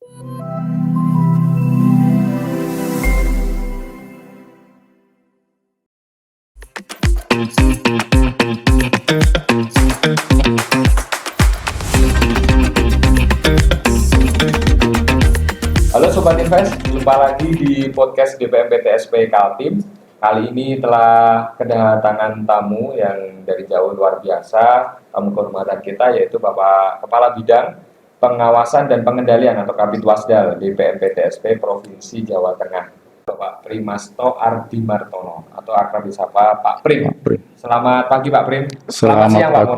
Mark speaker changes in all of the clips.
Speaker 1: Halo Sobat Invest, jumpa lagi di podcast DPMPTSP Kaltim. Kali ini telah kedatangan tamu yang dari jauh luar biasa, tamu kehormatan kita yaitu Bapak Kepala Bidang Pengawasan dan Pengendalian atau Kabitwasdal DPMPTSP Provinsi Jawa Tengah, Bapak Primasto Ardi Martono atau akrab disapa Pak Prim. Selamat pagi Pak Prim.
Speaker 2: Selamat
Speaker 1: siang Pak.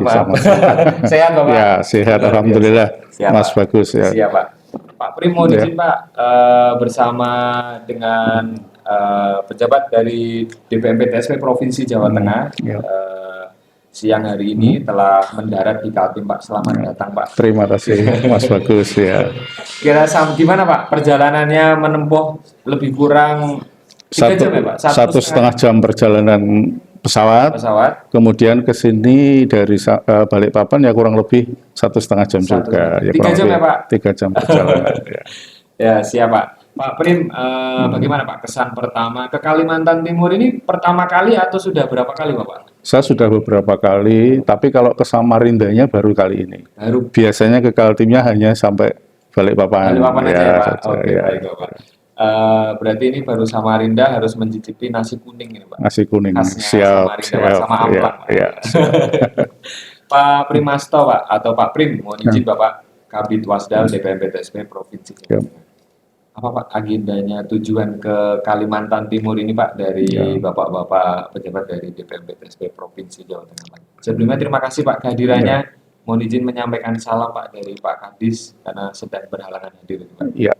Speaker 1: Sehat Bapak?
Speaker 2: Ya, sehat alhamdulillah.
Speaker 1: Siap,
Speaker 2: Mas
Speaker 1: Pak.
Speaker 2: Bagus ya.
Speaker 1: Siap Pak. Pak Prim mau izin Pak bersama dengan pejabat dari DPMPTSP Provinsi Jawa Tengah siang hari ini telah mendarat di Kaltim Pak. Selamat datang Pak.
Speaker 2: Terima kasih Mas Bagus ya.
Speaker 1: Kira gimana Pak perjalanannya menempuh lebih kurang 3 jam ya Pak?
Speaker 2: 1,5 jam perjalanan pesawat. Kemudian ke sini dari Balikpapan ya kurang lebih 1,5 jam juga. Ya,
Speaker 1: 3 jam ya Pak?
Speaker 2: 3 jam perjalanan ya.
Speaker 1: Ya siap Pak. Pak Prim, bagaimana Pak kesan pertama ke Kalimantan Timur ini pertama kali atau sudah berapa kali Bapak?
Speaker 2: Saya sudah beberapa kali, tapi kalau ke Samarindanya baru kali ini. Biasanya ke Kaltimnya hanya sampai Balikpapan.
Speaker 1: Balikpapan aja ya Pak? Oke,
Speaker 2: ya.
Speaker 1: baik Bapak. Berarti ini baru Samarinda harus mencicipi nasi kuning ini Pak?
Speaker 2: Nasi kuning,
Speaker 1: siap, sama amplang.
Speaker 2: Ya.
Speaker 1: Pak Primasto Pak, atau Pak Prim, mohon izin Bapak Kabitwasdal DPMPTSP Provinsi Jawa Tengah. Apa Pak agendanya tujuan ke Kalimantan Timur ini Pak dari Bapak-Bapak pejabat dari DPMPTSP Provinsi Jawa Tengah Pak? Sebelumnya terima kasih Pak kehadirannya. Mohon izin menyampaikan salam Pak dari Pak Kadis karena sedang berhalangan hadir Pak.
Speaker 2: Iya.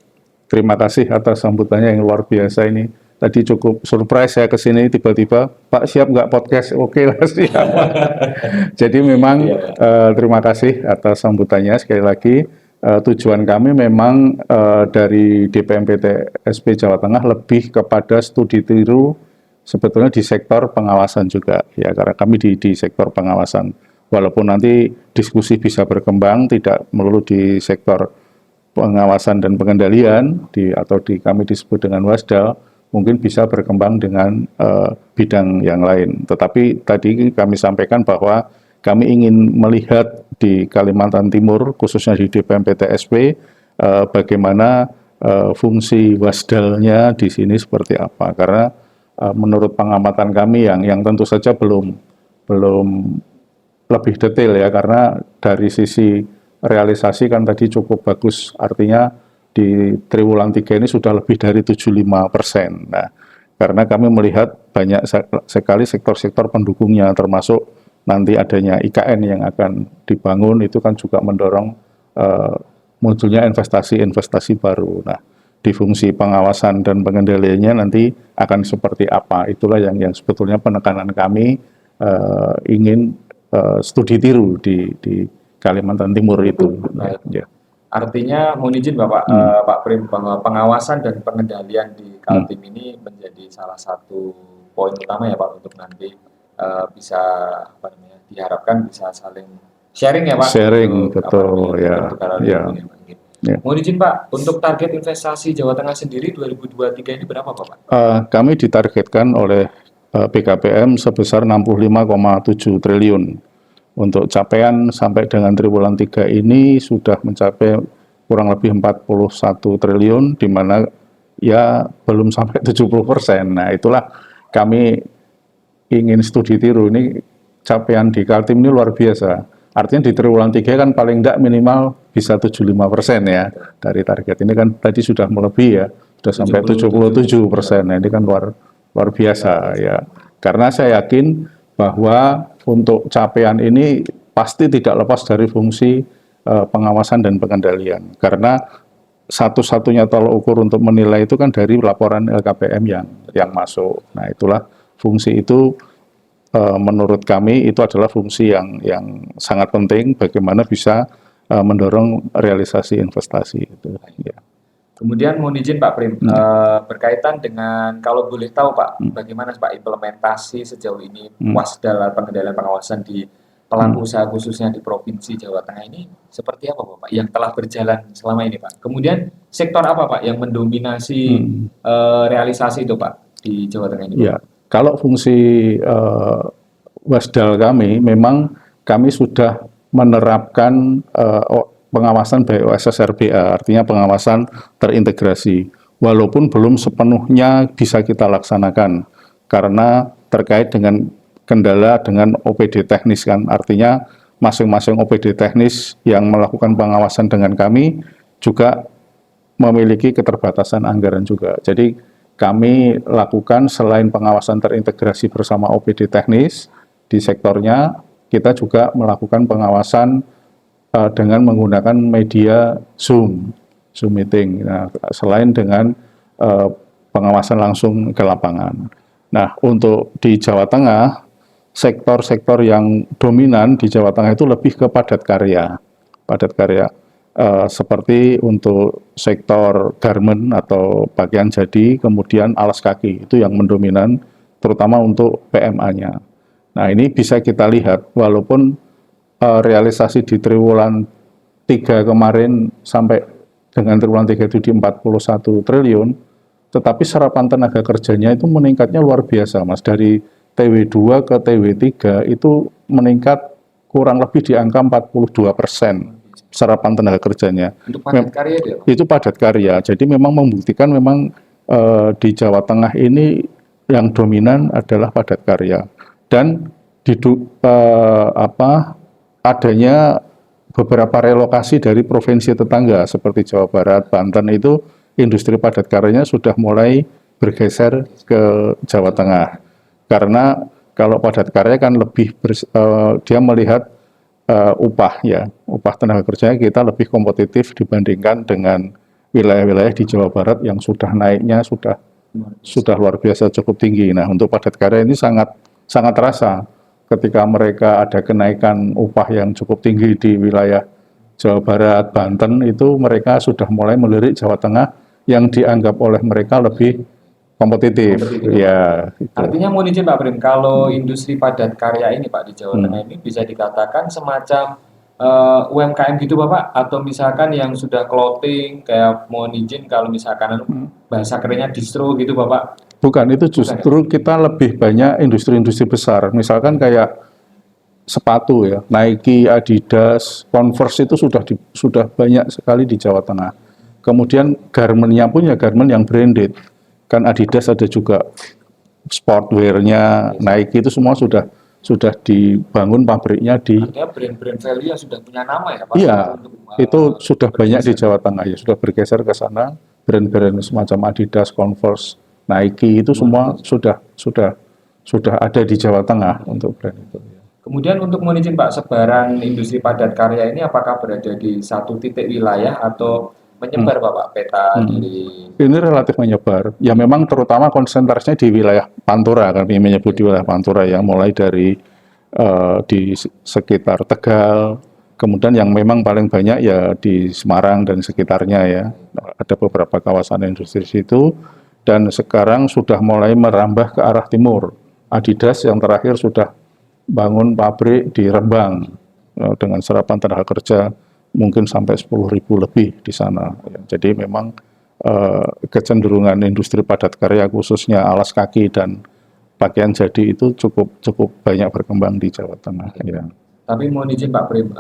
Speaker 2: Terima kasih atas sambutannya yang luar biasa ini. Tadi cukup surprise saya ke sini tiba-tiba, Pak siap nggak podcast? Oke lah siap. Jadi memang terima kasih atas sambutannya sekali lagi. Tujuan kami memang dari DPMPTSP Jawa Tengah lebih kepada studi tiru sebetulnya di sektor pengawasan juga ya, karena kami di sektor pengawasan. Walaupun nanti diskusi bisa berkembang tidak melulu di sektor pengawasan dan pengendalian atau kami disebut dengan Wasdal, mungkin bisa berkembang dengan bidang yang lain. Tetapi tadi kami sampaikan bahwa kami ingin melihat di Kalimantan Timur, khususnya di DPMPTSP, bagaimana fungsi Wasdalnya di sini seperti apa. Karena menurut pengamatan kami yang tentu saja belum lebih detail ya, karena dari sisi realisasi kan tadi cukup bagus, artinya di triwulan 3 ini sudah lebih dari 75%. Nah, karena kami melihat banyak sekali sektor-sektor pendukungnya, termasuk nanti adanya IKN yang akan dibangun, itu kan juga mendorong munculnya investasi-investasi baru. Nah, di fungsi pengawasan dan pengendaliannya nanti akan seperti apa, itulah yang sebetulnya penekanan kami ingin studi tiru di Kalimantan Timur itu.
Speaker 1: Ya. Artinya mohon izin Bapak Pak Prim, bahwa pengawasan dan pengendalian di Kaltim ini menjadi salah satu poin utama ya Pak untuk nanti bisa diharapkan bisa saling sharing ya Pak.
Speaker 2: Sharing betul ya.
Speaker 1: Mohon izin Pak, untuk target investasi Jawa Tengah sendiri 2023 ini berapa Pak?
Speaker 2: Kami ditargetkan oleh BKPM sebesar 65,7 triliun. Untuk capaian sampai dengan triwulan 3 ini sudah mencapai kurang lebih 41 triliun, di mana ya belum sampai 70%. Nah itulah kami ingin studi tiru, ini capaian di Kaltim ini luar biasa. Artinya di triwulan 3 kan paling tidak minimal bisa 75% ya dari target. Ini kan tadi sudah melebihi ya, sudah sampai 77%. Nah ini kan luar biasa ya. Karena saya yakin bahwa untuk capaian ini pasti tidak lepas dari fungsi pengawasan dan pengendalian. Karena satu-satunya tolok ukur untuk menilai itu kan dari laporan LKPM yang masuk. Nah itulah fungsi itu menurut kami itu adalah fungsi yang sangat penting bagaimana bisa mendorong realisasi investasi itu. Ya.
Speaker 1: Kemudian mohon izin Pak Prim, berkaitan dengan kalau boleh tahu Pak, bagaimana Pak implementasi sejauh ini Wasdal pengendalian pengawasan di pelaku usaha khususnya di Provinsi Jawa Tengah ini seperti apa Pak yang telah berjalan selama ini Pak? Kemudian sektor apa Pak yang mendominasi realisasi itu Pak di Jawa Tengah ini Pak?
Speaker 2: Ya, kalau fungsi Wasdal kami, memang kami sudah menerapkan pengawasan BOSS RBA, artinya pengawasan terintegrasi. Walaupun belum sepenuhnya bisa kita laksanakan, karena terkait dengan kendala dengan OPD teknis kan, artinya masing-masing OPD teknis yang melakukan pengawasan dengan kami juga memiliki keterbatasan anggaran juga. Jadi kami lakukan selain pengawasan terintegrasi bersama OPD teknis di sektornya, kita juga melakukan pengawasan dengan menggunakan media Zoom meeting. Nah, selain dengan pengawasan langsung ke lapangan. Nah, untuk di Jawa Tengah, sektor-sektor yang dominan di Jawa Tengah itu lebih ke padat karya. Seperti untuk sektor garment atau pakaian jadi, kemudian alas kaki, itu yang mendominan, terutama untuk PMA-nya. Nah, ini bisa kita lihat, walaupun realisasi di triwulan 3 kemarin sampai dengan triwulan 3 itu di 41 triliun, tetapi serapan tenaga kerjanya itu meningkatnya luar biasa, Mas. Dari TW2 ke TW3 itu meningkat kurang lebih di angka 42% serapan tenaga kerjanya.
Speaker 1: Untuk padat karya itu ya, Pak?
Speaker 2: Itu padat karya. Jadi memang membuktikan memang di Jawa Tengah ini yang dominan adalah padat karya. Dan adanya beberapa relokasi dari provinsi tetangga seperti Jawa Barat, Banten itu industri padat karyanya sudah mulai bergeser ke Jawa Tengah. Karena kalau padat karya kan lebih dia melihat upah tenaga kerjanya kita lebih kompetitif dibandingkan dengan wilayah-wilayah di Jawa Barat yang sudah naiknya sudah luar biasa cukup tinggi. Nah, untuk padat karya ini sangat terasa ketika mereka ada kenaikan upah yang cukup tinggi di wilayah Jawa Barat, Banten, itu mereka sudah mulai melirik Jawa Tengah yang dianggap oleh mereka lebih kompetitif. Ya,
Speaker 1: gitu. Artinya mohon izin Pak Prim, kalau industri padat karya ini Pak di Jawa Tengah ini bisa dikatakan semacam UMKM gitu Bapak, atau misalkan yang sudah clothing kayak mohon izin kalau misalkan bahasa kerennya distro gitu Bapak?
Speaker 2: Bukan, itu justru kita lebih banyak industri-industri besar, misalkan kayak sepatu ya, Nike, Adidas, Converse itu sudah banyak sekali di Jawa Tengah. Kemudian garmentnya pun ya garment yang branded. Kan Adidas ada juga sportwear-nya, Nike itu semua sudah dibangun pabriknya di.
Speaker 1: Artinya brand-brand value yang sudah punya nama ya Pak?
Speaker 2: Iya, itu sudah banyak di Jawa Tengah ya, sudah bergeser ke sana. Brand-brand semacam Adidas, Converse, Nike itu semua sudah ada di Jawa Tengah untuk brand itu.
Speaker 1: Kemudian untuk mohon izin Pak, sebaran industri padat karya ini apakah berada di satu titik wilayah atau menyebar Bapak peta dari?
Speaker 2: Ini relatif menyebar. Ya memang terutama konsentrasinya di wilayah Pantura, kami menyebut di wilayah Pantura ya, mulai dari di sekitar Tegal, kemudian yang memang paling banyak ya di Semarang dan sekitarnya ya. Ada beberapa kawasan industri di situ, dan sekarang sudah mulai merambah ke arah timur. Adidas yang terakhir sudah bangun pabrik di Rembang dengan serapan tenaga kerja mungkin sampai 10.000 lebih di sana. Jadi memang kecenderungan industri padat karya khususnya alas kaki dan pakaian jadi itu cukup banyak berkembang di Jawa Tengah. Ya.
Speaker 1: Tapi mohon izin Pak Prim,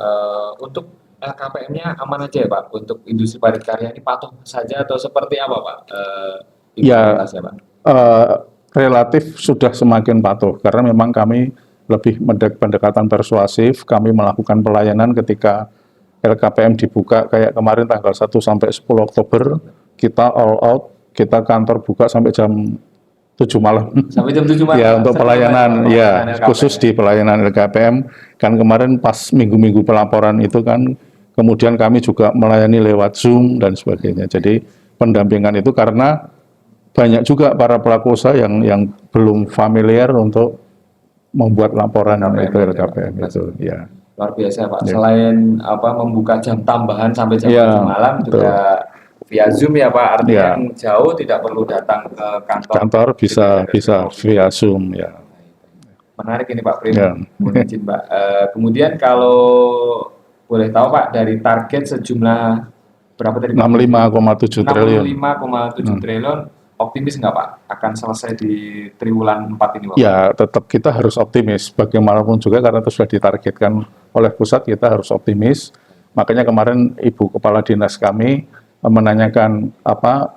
Speaker 1: untuk LKPM-nya aman aja ya Pak? Untuk industri padat karya ini patuh saja atau seperti apa Pak?
Speaker 2: Ya, relatif sudah semakin patuh karena memang kami lebih pendekatan persuasif. Kami melakukan pelayanan ketika LKPM dibuka kayak kemarin tanggal 1 sampai 10 Oktober, kita all out, kita kantor buka sampai jam 7 malam.
Speaker 1: Sampai jam 7 malam?
Speaker 2: Ya, untuk pelayanan, ya, khusus di pelayanan LKPM. Kan kemarin pas minggu-minggu pelaporan itu kan, kemudian kami juga melayani lewat Zoom dan sebagainya. Jadi pendampingan itu karena banyak juga para pelaku usaha yang belum familiar untuk membuat laporan itu LKPM itu, ya.
Speaker 1: Luar biasa Pak. Ya. Selain membuka jam tambahan sampai jam 7 malam juga via Zoom ya Pak. Artinya yang jauh tidak perlu datang ke kantor.
Speaker 2: Kantor bisa via Zoom ya.
Speaker 1: Menarik ini Pak Prim.
Speaker 2: Ya.
Speaker 1: Mohon izin Pak. Kemudian kalau boleh tahu Pak, dari target sejumlah berapa tadi Pak?
Speaker 2: 65,7 triliun.
Speaker 1: 65,7 triliun, optimis nggak Pak akan selesai di triwulan 4 ini Pak?
Speaker 2: Ya, tetap kita harus optimis. Bagaimanapun juga karena itu sudah ditargetkan oleh pusat, kita harus optimis. Makanya kemarin Ibu Kepala Dinas kami menanyakan apa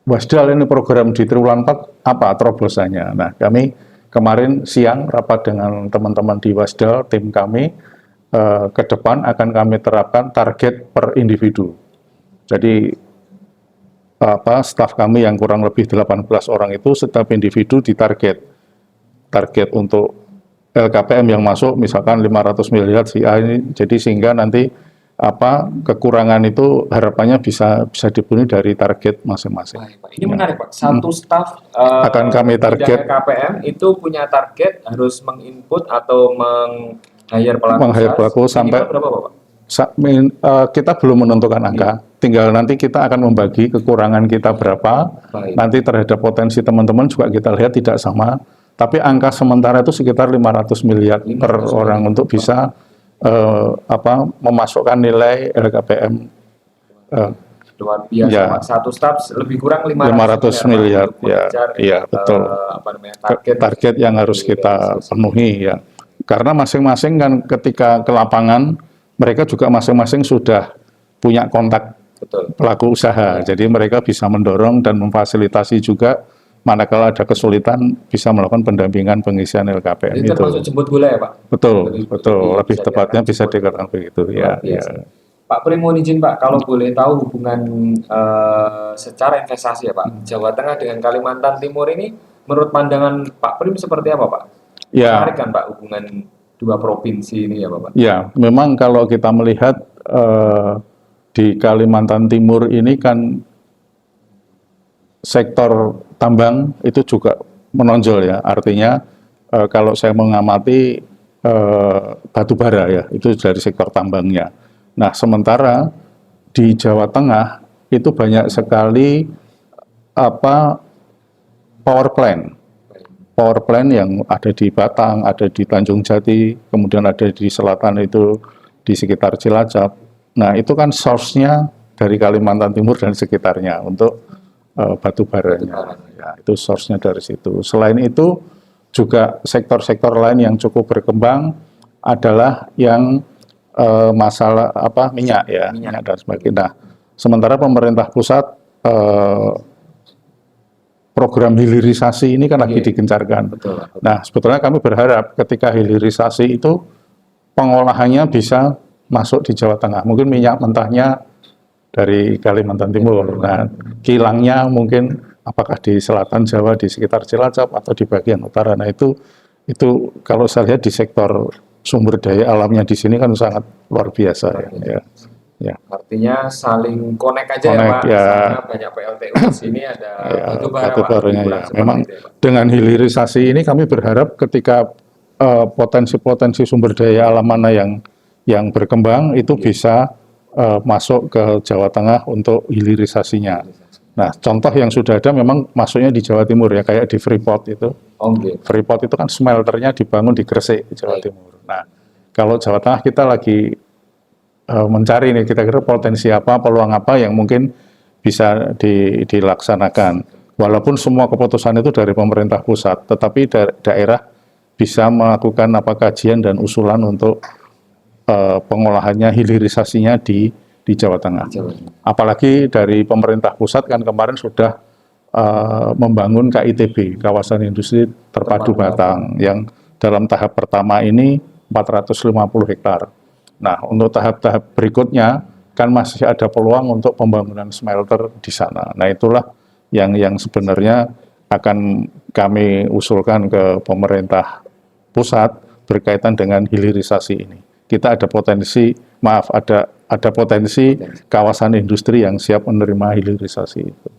Speaker 2: Wasdal ini program di triwulan 4 apa terobosannya. Nah, kami kemarin siang rapat dengan teman-teman di Wasdal, tim kami, ke depan akan kami terapkan target per individu. Jadi staf kami yang kurang lebih 18 orang itu setiap individu ditarget. Target untuk LKPM yang masuk misalkan 500 miliar si A ini, jadi sehingga nanti kekurangan itu harapannya bisa dipenuhi dari target masing-masing.
Speaker 1: Baik, Pak. Ini menarik Pak. Satu staf
Speaker 2: akan kami target
Speaker 1: KPM itu punya target harus menginput atau meng-hire pelaku
Speaker 2: sampai
Speaker 1: berapa Pak?
Speaker 2: Kita belum menentukan angka, tinggal nanti kita akan membagi kekurangan kita berapa.
Speaker 1: Baik.
Speaker 2: Nanti terhadap potensi teman-teman juga kita lihat tidak sama, tapi angka sementara itu sekitar 500 miliar per orang untuk bisa memasukkan nilai LKPM.
Speaker 1: Luar biasa
Speaker 2: Ya.
Speaker 1: Pak. Satu staf lebih kurang
Speaker 2: 500 miliar, ya, betul. Target yang harus kita penuhi ya. Karena masing-masing kan ketika ke lapangan mereka juga masing-masing sudah punya kontak pelaku usaha, jadi mereka bisa mendorong dan memfasilitasi juga manakala ada kesulitan bisa melakukan pendampingan pengisian LKPM
Speaker 1: itu. Termasuk jemput bola ya Pak?
Speaker 2: Betul. Lebih tepatnya bisa dikatakan begitu ya.
Speaker 1: Pak Prim, mohon izin Pak, kalau boleh tahu hubungan secara investasi ya Pak, Jawa Tengah dengan Kalimantan Timur ini menurut pandangan Pak Prim seperti apa Pak?
Speaker 2: Ya.
Speaker 1: Menarik kan Pak hubungan dua provinsi ini ya Pak?
Speaker 2: Ya, memang kalau kita melihat di Kalimantan Timur ini kan sektor tambang itu juga menonjol ya. Artinya kalau saya mengamati batu bara ya, itu dari sektor tambangnya. Nah, sementara di Jawa Tengah itu banyak sekali power plant yang ada di Batang, ada di Tanjung Jati, kemudian ada di selatan itu di sekitar Cilacap. Nah, itu kan source-nya dari Kalimantan Timur dan sekitarnya untuk batu baranya. Ya, itu source-nya dari situ. Selain itu, juga sektor-sektor lain yang cukup berkembang adalah yang masalah minyak dan sebagainya. Nah, sementara pemerintah pusat program hilirisasi ini kan lagi digencarkan.
Speaker 1: Betul.
Speaker 2: Nah, sebetulnya kami berharap ketika hilirisasi itu pengolahannya bisa masuk di Jawa Tengah. Mungkin minyak mentahnya dari Kalimantan Timur. Nah, kilangnya mungkin apakah di selatan Jawa di sekitar Cilacap atau di bagian utara. Nah, itu kalau saya lihat di sektor sumber daya alamnya di sini kan sangat luar biasa ya.
Speaker 1: Artinya saling connect aja ya Pak.
Speaker 2: Ya.
Speaker 1: Sana banyak PLTU, di sini ada batu baranya
Speaker 2: ya. Memang dengan hilirisasi ini kami berharap ketika potensi-potensi sumber daya alam mana yang berkembang itu bisa masuk ke Jawa Tengah untuk hilirisasinya. Nah, contoh yang sudah ada memang masuknya di Jawa Timur ya, kayak di Freeport itu. Freeport itu kan smelternya dibangun di Gresik, Jawa Timur. Nah, kalau Jawa Tengah kita lagi mencari nih, kita kira potensi apa, peluang apa yang mungkin bisa dilaksanakan. Walaupun semua keputusan itu dari pemerintah pusat, tetapi daerah bisa melakukan kajian dan usulan untuk pengolahannya, hilirisasinya di Jawa Tengah. Apalagi dari pemerintah pusat kan kemarin sudah membangun KITB, Kawasan Industri Terpadu Batang, yang dalam tahap pertama ini 450 hektar. Nah, untuk tahap-tahap berikutnya kan masih ada peluang untuk pembangunan smelter di sana. Nah, itulah yang sebenarnya akan kami usulkan ke pemerintah pusat berkaitan dengan hilirisasi ini. Kita ada potensi kawasan industri yang siap menerima hilirisasi itu.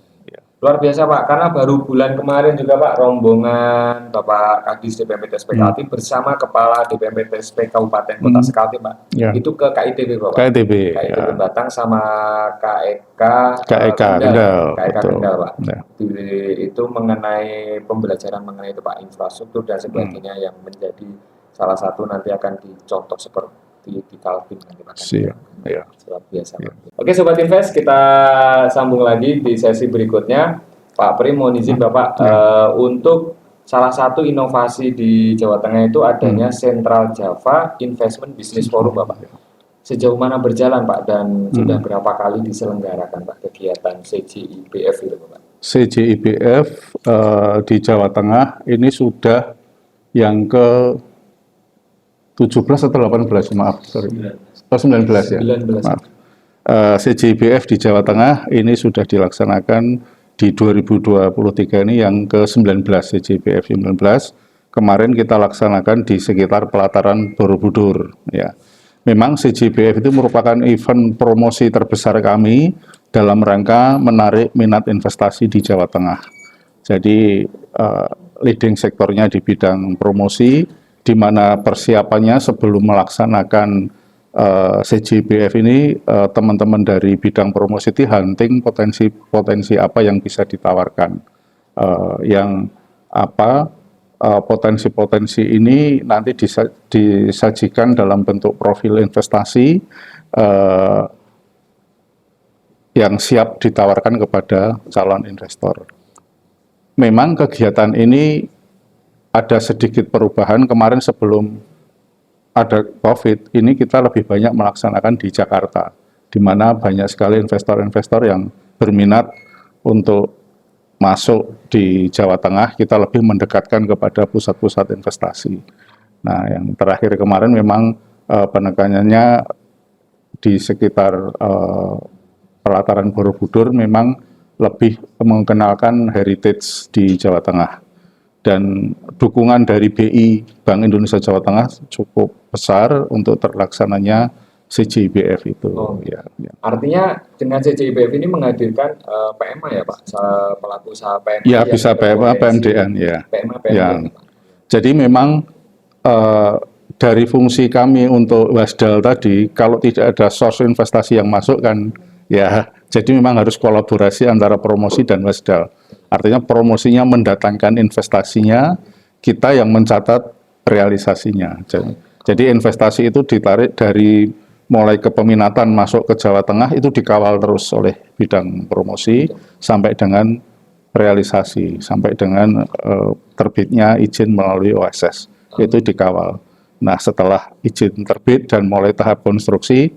Speaker 1: Luar Luar biasa Pak, karena baru bulan kemarin juga Pak, rombongan Bapak Kadis DPMPTSP Kaltim bersama Kepala DPMPTSP Kabupaten Kota Sekaltim Pak,
Speaker 2: Ya.
Speaker 1: itu ke KITB Bapak,
Speaker 2: KITB,
Speaker 1: KITB
Speaker 2: ya.
Speaker 1: Batang sama KEK
Speaker 2: KEK
Speaker 1: Kendal,
Speaker 2: Kendal,
Speaker 1: KEK
Speaker 2: betul.
Speaker 1: Kendal Pak.
Speaker 2: Ya.
Speaker 1: Itu mengenai pembelajaran mengenai itu Pak, infrastruktur dan sebagainya yang menjadi salah satu nanti akan dicontoh seperti di Kaltim nanti Pak.
Speaker 2: Siap. Ya.
Speaker 1: Luar biasa. Ya. Oke Sobat Invest, kita sambung lagi di sesi berikutnya. Pak Prim, mohon izin Bapak, untuk salah satu inovasi di Jawa Tengah itu adanya Central Java Investment Business Forum Bapak. Sejauh mana berjalan Pak dan sudah berapa kali diselenggarakan Pak kegiatan CJIBF itu Bapak?
Speaker 2: CJIBF di Jawa Tengah ini sudah yang ke 17 atau 18, maaf, sorry. 19 ya.
Speaker 1: 19.
Speaker 2: Maaf. CJIBF di Jawa Tengah ini sudah dilaksanakan di 2023 ini yang ke-19, CJIBF 19. Kemarin kita laksanakan di sekitar pelataran Borobudur. Ya. Memang CJIBF itu merupakan event promosi terbesar kami dalam rangka menarik minat investasi di Jawa Tengah. Jadi leading sektornya di bidang promosi, di mana persiapannya sebelum melaksanakan CJIBF ini teman-teman dari bidang promosi itu hunting potensi apa yang bisa ditawarkan, yang apa potensi-potensi ini nanti disajikan dalam bentuk profil investasi yang siap ditawarkan kepada calon investor. Memang kegiatan ini ada sedikit perubahan. Kemarin sebelum ada COVID, ini kita lebih banyak melaksanakan di Jakarta, di mana banyak sekali investor-investor yang berminat untuk masuk di Jawa Tengah. Kita lebih mendekatkan kepada pusat-pusat investasi. Nah, yang terakhir kemarin memang penekanannya di sekitar pelataran Borobudur memang lebih mengenalkan heritage di Jawa Tengah. Dan dukungan dari BI, Bank Indonesia Jawa Tengah, cukup besar untuk terlaksananya CJIBF itu. Ya.
Speaker 1: Artinya dengan CJIBF ini menghadirkan PMA ya Pak, pelaku usaha PMA.
Speaker 2: Ya, bisa PMA, PMDN ya.
Speaker 1: PMA, PMDN. Ya.
Speaker 2: Jadi memang dari fungsi kami untuk Wasdal tadi, kalau tidak ada source investasi yang masuk kan, ya, jadi memang harus kolaborasi antara promosi dan Wasdal. Artinya promosinya mendatangkan investasinya, kita yang mencatat realisasinya. Jadi investasi itu ditarik dari mulai kepeminatan masuk ke Jawa Tengah itu dikawal terus oleh bidang promosi sampai dengan realisasi, sampai dengan terbitnya izin melalui OSS, itu dikawal. Nah, setelah izin terbit dan mulai tahap konstruksi,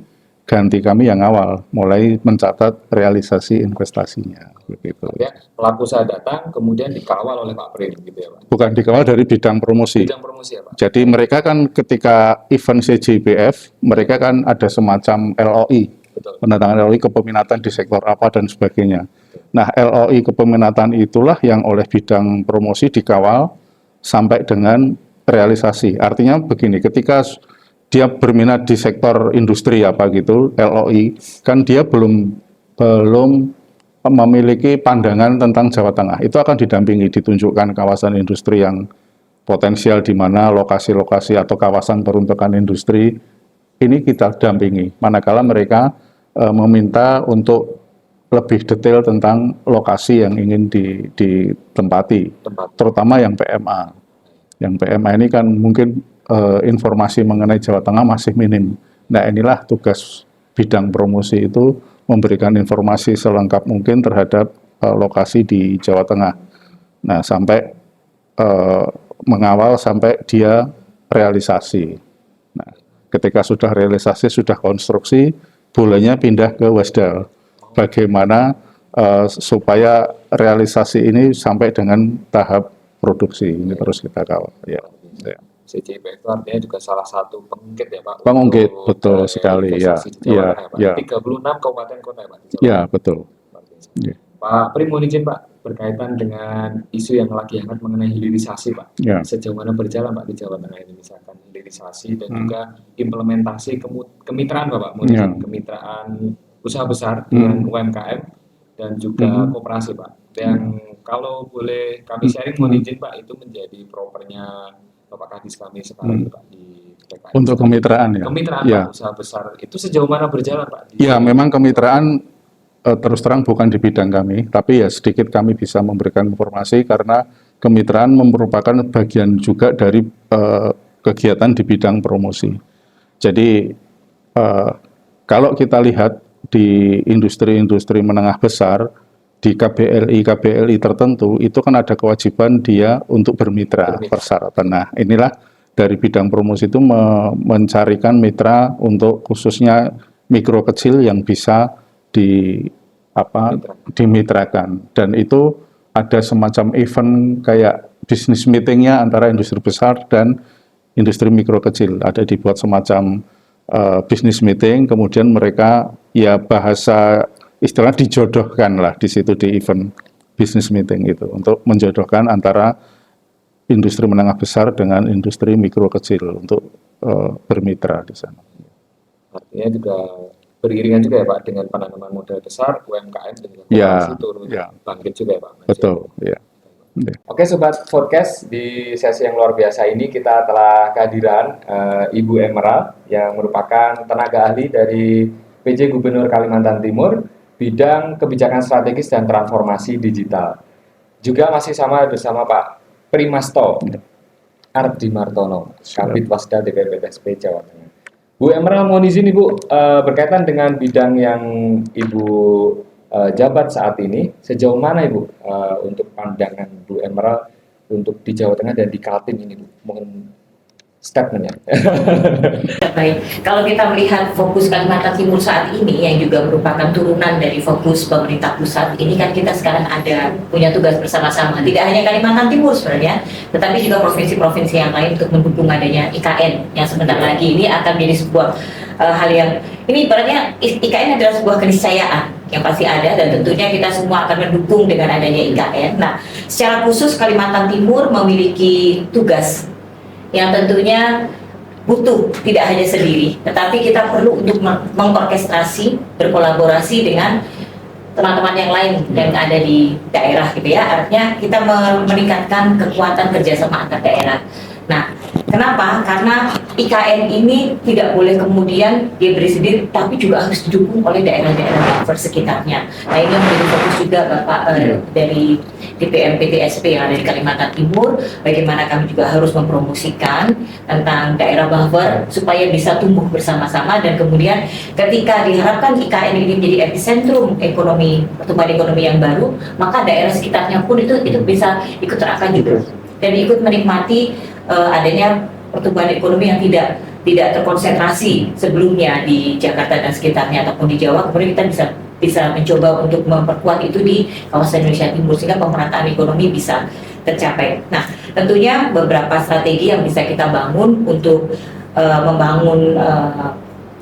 Speaker 2: ganti kami yang awal, mulai mencatat realisasi investasinya. Begitu.
Speaker 1: Ya, pelaku usaha datang, kemudian dikawal oleh Pak Prim, gitu ya Pak?
Speaker 2: Bukan dikawal dari bidang promosi.
Speaker 1: Bidang promosi ya Pak?
Speaker 2: Jadi mereka kan ketika event CJIBF, mereka kan ada semacam LOI, penandatangan LOI kepeminatan di sektor apa dan sebagainya. Nah, LOI kepeminatan itulah yang oleh bidang promosi dikawal sampai dengan realisasi. Artinya begini, ketika dia berminat di sektor industri apa gitu, LOI, kan dia belum memiliki pandangan tentang Jawa Tengah. Itu akan didampingi, ditunjukkan kawasan industri yang potensial di mana lokasi-lokasi atau kawasan peruntukan industri, ini kita dampingi. Manakala mereka meminta untuk lebih detail tentang lokasi yang ingin ditempati, terutama yang PMA. Yang PMA ini kan mungkin informasi mengenai Jawa Tengah masih minim. Nah, inilah tugas bidang promosi itu, memberikan informasi selengkap mungkin terhadap lokasi di Jawa Tengah. Nah, sampai mengawal sampai dia realisasi. Nah, ketika sudah realisasi, sudah konstruksi, bolehnya pindah ke Wasdal. Bagaimana supaya realisasi ini sampai dengan tahap produksi, ini terus kita kawal. Ya.
Speaker 1: CJIBF itu artinya juga salah satu pengungkit ya Pak?
Speaker 2: Pengungkit, betul sekali. Ya,
Speaker 1: ya. 36 kabupaten kota ya Pak?
Speaker 2: Ya, betul.
Speaker 1: Ya. Pak Prim, mohon izin Pak, berkaitan dengan isu yang lagi hangat mengenai hilirisasi Pak. Ya. Sejauh mana berjalan Pak di Jawa Tengah ini, misalkan hilirisasi dan juga implementasi kemitraan Bapak, kemitraan usaha besar dengan UMKM dan juga koperasi Pak. Yang kalau boleh kami sharing, mohon izin Pak, itu menjadi propernya Bapak Kadis kami sekarang Pak di PKN.
Speaker 2: Untuk kemitraan ya?
Speaker 1: Kemitraan
Speaker 2: Ya.
Speaker 1: Pak, usaha besar, itu sejauh mana berjalan Pak?
Speaker 2: Ya, memang kemitraan terus terang bukan di bidang kami, tapi ya sedikit kami bisa memberikan informasi karena kemitraan merupakan bagian juga dari kegiatan di bidang promosi. Jadi kalau kita lihat di industri-industri menengah besar, di KBLI tertentu, itu kan ada kewajiban dia untuk bermitra persyaratan. Nah, inilah dari bidang promosi itu mencarikan mitra untuk khususnya mikro kecil yang bisa dimitrakan. Dan itu ada semacam event kayak bisnis meetingnya antara industri besar dan industri mikro kecil. Ada dibuat semacam bisnis meeting, kemudian mereka ya bahasa istilah dijodohkan lah di situ di event bisnis meeting itu untuk menjodohkan antara industri menengah besar dengan industri mikro kecil untuk bermitra di sana.
Speaker 1: Artinya juga beriringan juga ya Pak dengan penanaman modal besar UMKM dan koperasi turun bangkit juga ya Pak.
Speaker 2: Betul. Ya.
Speaker 1: Oke Sobat Podcast, di sesi yang luar biasa ini kita telah kehadiran Ibu Emerald yang merupakan tenaga ahli dari PJ Gubernur Kalimantan Timur, bidang kebijakan strategis dan transformasi digital. Juga masih sama bersama Pak Primasto Ardi Martono, Kabid Wasda DPMPTSP Jawa Tengah. Bu Emerald, mohon izin Ibu, berkaitan dengan bidang yang Ibu jabat saat ini, sejauh mana Ibu untuk pandangan Bu Emerald untuk di Jawa Tengah dan di Kaltim ini Bu? Mohon statementnya.
Speaker 3: Baik, kalau kita melihat fokus Kalimantan Timur saat ini yang juga merupakan turunan dari fokus pemerintah pusat, ini kan kita sekarang ada punya tugas bersama-sama, tidak hanya Kalimantan Timur sebenarnya, tetapi juga provinsi-provinsi yang lain untuk mendukung adanya IKN yang sebentar lagi ini akan menjadi sebuah hal yang ini ibaratnya IKN adalah sebuah keniscayaan yang pasti ada dan tentunya kita semua akan mendukung dengan adanya IKN. Nah, secara khusus Kalimantan Timur memiliki tugas yang tentunya butuh tidak hanya sendiri, tetapi kita perlu untuk mengorkestrasi, berkolaborasi dengan teman-teman yang lain yang ada di daerah gitu ya. Artinya kita meningkatkan kekuatan kerjasama antar daerah. Nah, kenapa? Karena IKN ini tidak boleh kemudian dia berdiri sendiri, tapi juga harus didukung oleh daerah-daerah sekitarnya. Nah, ini yang menjadi fokus juga Bapak dari DPMPTSP yang ada di Kalimantan Timur. Bagaimana kami juga harus mempromosikan tentang daerah buffer supaya bisa tumbuh bersama-sama dan kemudian ketika diharapkan IKN ini menjadi epicentrum ekonomi, pertumbuhan ekonomi yang baru, maka daerah sekitarnya pun itu bisa ikut terangkat juga dan ikut menikmati adanya pertumbuhan ekonomi yang tidak terkonsentrasi sebelumnya di Jakarta dan sekitarnya ataupun di Jawa. Kemudian kita bisa mencoba untuk memperkuat itu di kawasan Indonesia Timur sehingga pemerataan ekonomi bisa tercapai. Nah, tentunya beberapa strategi yang bisa kita bangun untuk membangun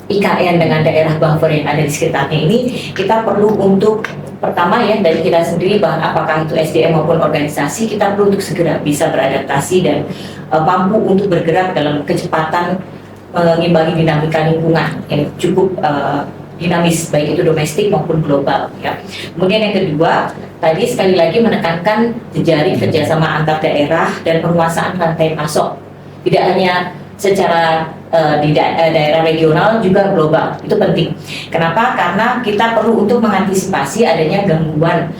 Speaker 3: IKN dengan daerah buffer yang ada di sekitarnya ini, kita perlu untuk pertama ya dari kita sendiri, apakah itu SDM maupun organisasi, kita perlu untuk segera bisa beradaptasi dan mampu untuk bergerak dalam kecepatan mengimbangi dinamika lingkungan yang cukup dinamis, baik itu domestik maupun global ya. Kemudian yang kedua, tadi sekali lagi menekankan jejaring kerjasama antar daerah dan penguasaan rantai pasok, tidak hanya secara di daerah regional juga global, itu penting. Kenapa? Karena kita perlu untuk mengantisipasi adanya gangguan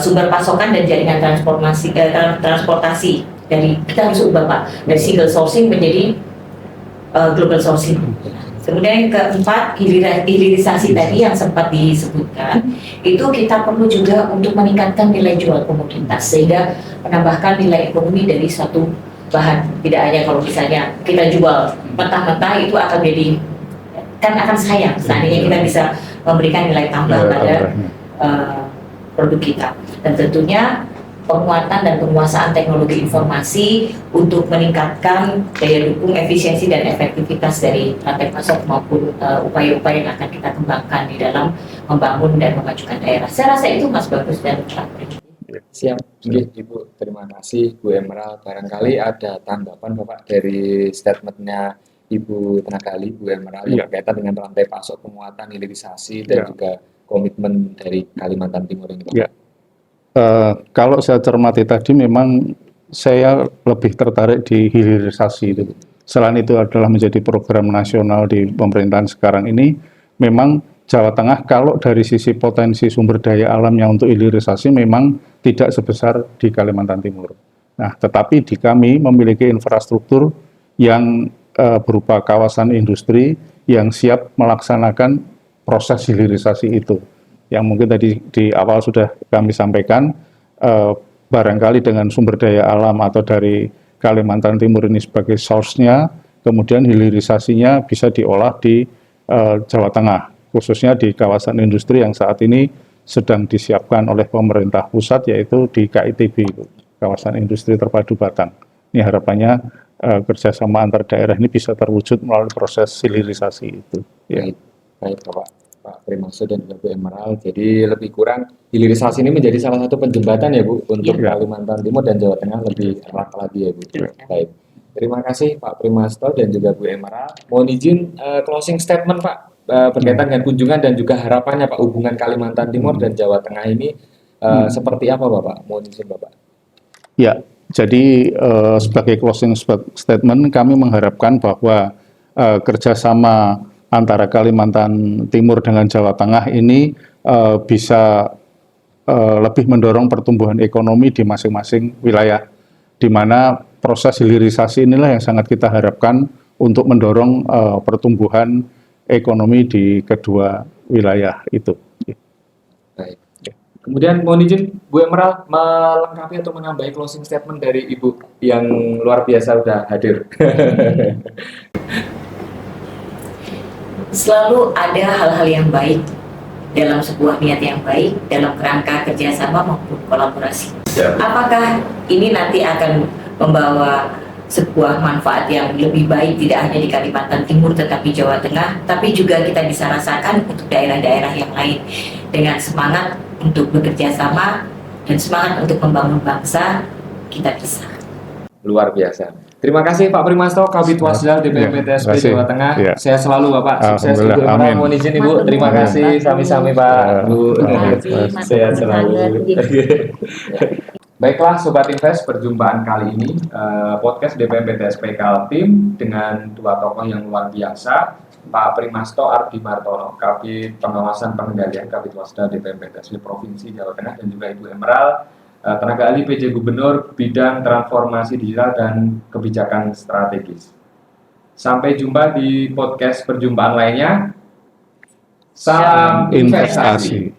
Speaker 3: sumber pasokan dan jaringan transportasi. Dari kita harus ubah Pak dari single sourcing menjadi global sourcing. Kemudian yang keempat, hilirisasi tadi yang sempat disebutkan, itu kita perlu juga untuk meningkatkan nilai jual komoditas sehingga menambahkan nilai ekonomi dari suatu bahan. Tidak hanya kalau misalnya kita jual mentah-mentah, itu akan akan sayang seandainya kita bisa memberikan nilai tambah pada produk kita. Dan tentunya penguatan dan penguasaan teknologi informasi untuk meningkatkan daya dukung efisiensi dan efektivitas dari rantai pasok maupun upaya-upaya yang akan kita kembangkan di dalam membangun dan memajukan daerah. Saya rasa itu Mas Bagus dan Pak.
Speaker 1: Siap, Ibu. Terima kasih Bu Emerald. Barangkali ada tanggapan Bapak dari statementnya Ibu tenaga ahli Bu Emerald yang berkaitan dengan rantai pasok, penguatan hilirisasi dan juga komitmen dari Kalimantan Timur ini, Pak?
Speaker 2: Ya. Kalau saya cermati tadi memang saya lebih tertarik di hilirisasi itu. Selain itu adalah menjadi program nasional di pemerintahan sekarang ini, memang Jawa Tengah kalau dari sisi potensi sumber daya alamnya untuk hilirisasi memang tidak sebesar di Kalimantan Timur. Nah, tetapi di kami memiliki infrastruktur yang berupa kawasan industri yang siap melaksanakan proses hilirisasi itu. Yang mungkin tadi di awal sudah kami sampaikan, barangkali dengan sumber daya alam atau dari Kalimantan Timur ini sebagai source-nya, kemudian hilirisasinya bisa diolah di Jawa Tengah, khususnya di kawasan industri yang saat ini sedang disiapkan oleh pemerintah pusat, yaitu di KITB, kawasan industri terpadu Batang. Ini harapannya kerjasama antar daerah ini bisa terwujud melalui proses hilirisasi itu. Ya.
Speaker 1: Baik Pak Primasto dan Bu Emerald. Jadi lebih kurang hilirisasi ini menjadi salah satu penjembatan ya Bu untuk Kalimantan Timur dan Jawa Tengah lebih erat lagi ya Bu. Baik. Terima kasih Pak Primasto dan juga Bu Emerald. Mohon izin closing statement Pak berkaitan dengan kunjungan dan juga harapannya Pak hubungan Kalimantan Timur dan Jawa Tengah ini seperti apa Bapak? Mohon izin Bapak.
Speaker 2: Ya, jadi sebagai closing statement kami mengharapkan bahwa kerjasama antara Kalimantan Timur dengan Jawa Tengah ini bisa lebih mendorong pertumbuhan ekonomi di masing-masing wilayah, di mana proses hilirisasi inilah yang sangat kita harapkan untuk mendorong pertumbuhan ekonomi di kedua wilayah itu.
Speaker 1: Baik. Kemudian mohon izin Bu Emerald melengkapi atau menambahi closing statement dari Ibu yang luar biasa sudah hadir.
Speaker 3: Selalu ada hal-hal yang baik dalam sebuah niat yang baik dalam kerangka kerjasama maupun kolaborasi. Apakah ini nanti akan membawa sebuah manfaat yang lebih baik tidak hanya di Kalimantan Timur tetapi Jawa Tengah, tapi juga kita bisa rasakan untuk daerah-daerah yang lain dengan semangat untuk bekerja sama dan semangat untuk membangun bangsa, kita bisa.
Speaker 1: Luar biasa. Terima kasih Pak Primasto, Kabid Wasda DPMPTSP Jawa Tengah.
Speaker 2: Ya.
Speaker 1: Saya selalu Bapak, sukses Ibu Emerald. Mohon izin Ibu, terima kasih. Sami-sami Pak, Bu. Sehat selalu. Baiklah Sobat Invest, perjumpaan kali ini podcast DPMPTSP Kaltim dengan dua tokoh yang luar biasa, Pak Primasto Ardi Martono, Kabid Pengawasan Pengendalian Kabid Wasda DPMPTSP Provinsi Jawa Tengah, dan juga Ibu Emerald, tenaga ahli PJ Gubernur bidang transformasi digital dan kebijakan strategis. Sampai jumpa di podcast perjumpaan lainnya. Salam investasi.